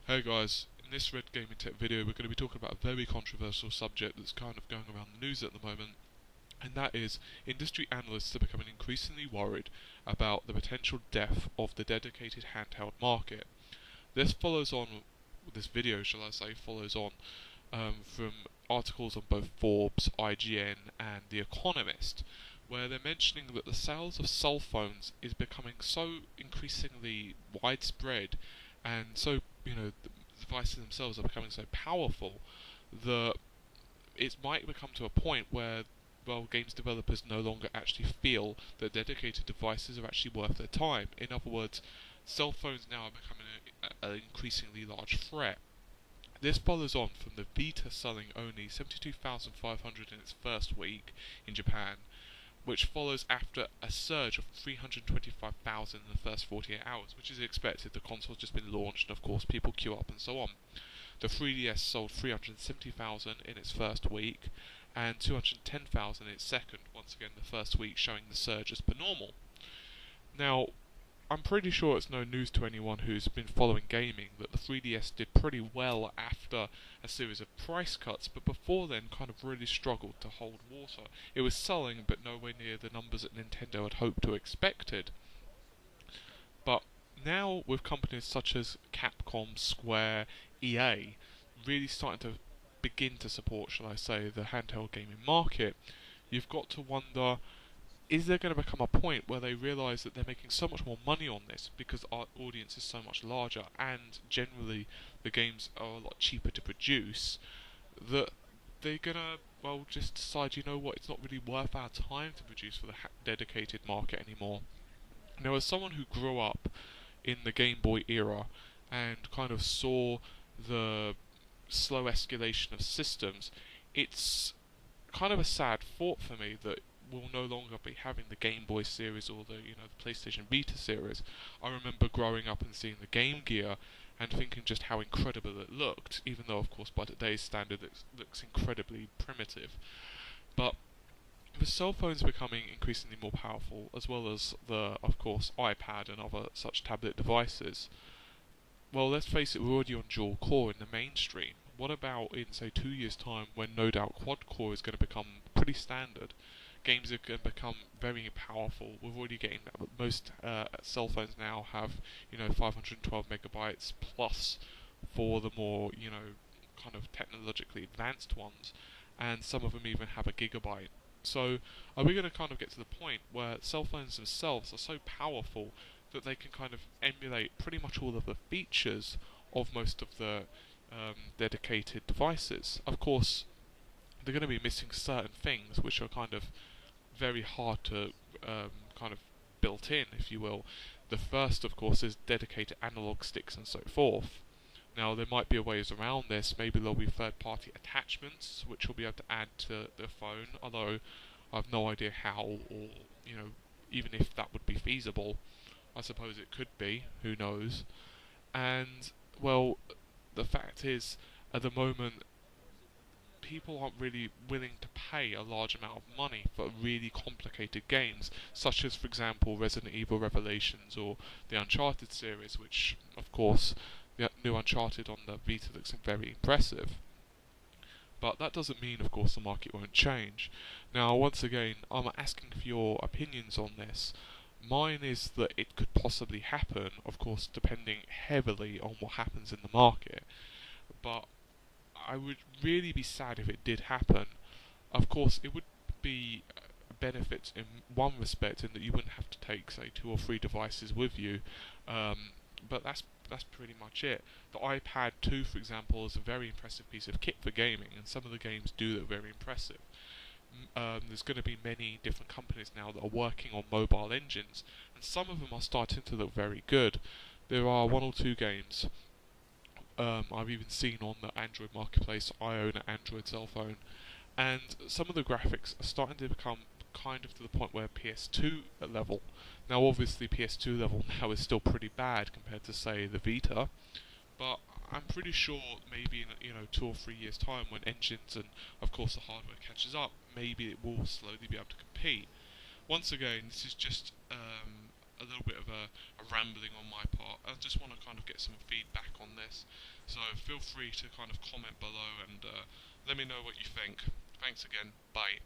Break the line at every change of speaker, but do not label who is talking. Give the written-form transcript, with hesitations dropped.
Hey guys, in this Red Gaming Tech video we're going to be talking about a very controversial subject that's kind of going around the news at the moment, and that is industry analysts are becoming increasingly worried about the potential death of the dedicated handheld market. This video, shall I say, follows on from articles on both Forbes, IGN and The Economist, where they're mentioning that the sales of cell phones is becoming so increasingly widespread and so, the devices themselves are becoming so powerful that it might become to a point where, well, games developers no longer actually feel that dedicated devices are actually worth their time. In other words, cell phones now are becoming an increasingly large threat. This follows on from the Vita selling only 72,500 in its first week in Japan, which follows after a surge of 325,000 in the first 48 hours, which is expected. The console's just been launched, and of course people queue up and so on. The 3DS sold 370,000 in its first week, and 210,000 in its second, once again the first week showing the surge as per normal. Now, I'm pretty sure it's no news to anyone who's been following gaming that the 3DS did pretty well after a series of price cuts, but before then kind of really struggled to hold water. It was selling, but nowhere near the numbers that Nintendo had hoped or expected. But now, with companies such as Capcom, Square, EA really starting to begin to support, shall I say, the handheld gaming market, you've got to wonder, is there going to become a point where they realise that they're making so much more money on this because our audience is so much larger and generally the games are a lot cheaper to produce, that they're going to, well, just decide, you know what, it's not really worth our time to produce for the dedicated market anymore. Now, as someone who grew up in the Game Boy era and kind of saw the slow escalation of systems, it's kind of a sad thought for me that we'll no longer be having the Game Boy series or the PlayStation Vita series. I remember growing up and seeing the Game Gear and thinking just how incredible it looked, even though of course by today's standard it looks incredibly primitive. But with cell phones becoming increasingly more powerful, as well as the, of course, iPad and other such tablet devices, well, let's face it, we're already on dual core in the mainstream. What about in, say, 2 years' time when no doubt quad core is going to become pretty standard? Games are going to become very powerful. We're already getting that. Most cell phones now have, 512 megabytes plus for the more, kind of technologically advanced ones, and some of them even have a gigabyte. So, are we going to kind of get to the point where cell phones themselves are so powerful that they can kind of emulate pretty much all of the features of most of the dedicated devices? Of course, they're going to be missing certain things which are kind of very hard to kind of built in, if you will. The first, of course, is dedicated analog sticks and so forth. Now, there might be ways around this. Maybe there'll be third-party attachments which we'll be able to add to the phone, although I have no idea how, or, even if that would be feasible. I suppose it could be, who knows. And, well, the fact is, at the moment, people aren't really willing to pay a large amount of money for really complicated games, such as, for example, Resident Evil Revelations or the Uncharted series, which, of course, the new Uncharted on the Vita looks very impressive. But that doesn't mean, of course, the market won't change. Now, once again, I'm asking for your opinions on this. Mine is that it could possibly happen, of course, depending heavily on what happens in the market. But I would really be sad if it did happen. Of course, it would be a benefit in one respect, in that you wouldn't have to take, say, 2 or 3 devices with you. But that's pretty much it. The iPad 2, for example, is a very impressive piece of kit for gaming, and some of the games do look very impressive. There's going to be many different companies now that are working on mobile engines, and some of them are starting to look very good. There are 1 or 2 games I've even seen on the Android marketplace. I own an Android cell phone, and some of the graphics are starting to become kind of to the point where PS2 level. Now, obviously, PS2 level now is still pretty bad compared to, say, the Vita, but I'm pretty sure maybe in 2 or 3 years' time, when engines and of course the hardware catches up, maybe it will slowly be able to compete. Once again, this is just a little bit of a rambling on my part. I just want to kind of get some feedback on this. So feel free to kind of comment below and let me know what you think. Thanks again. Bye.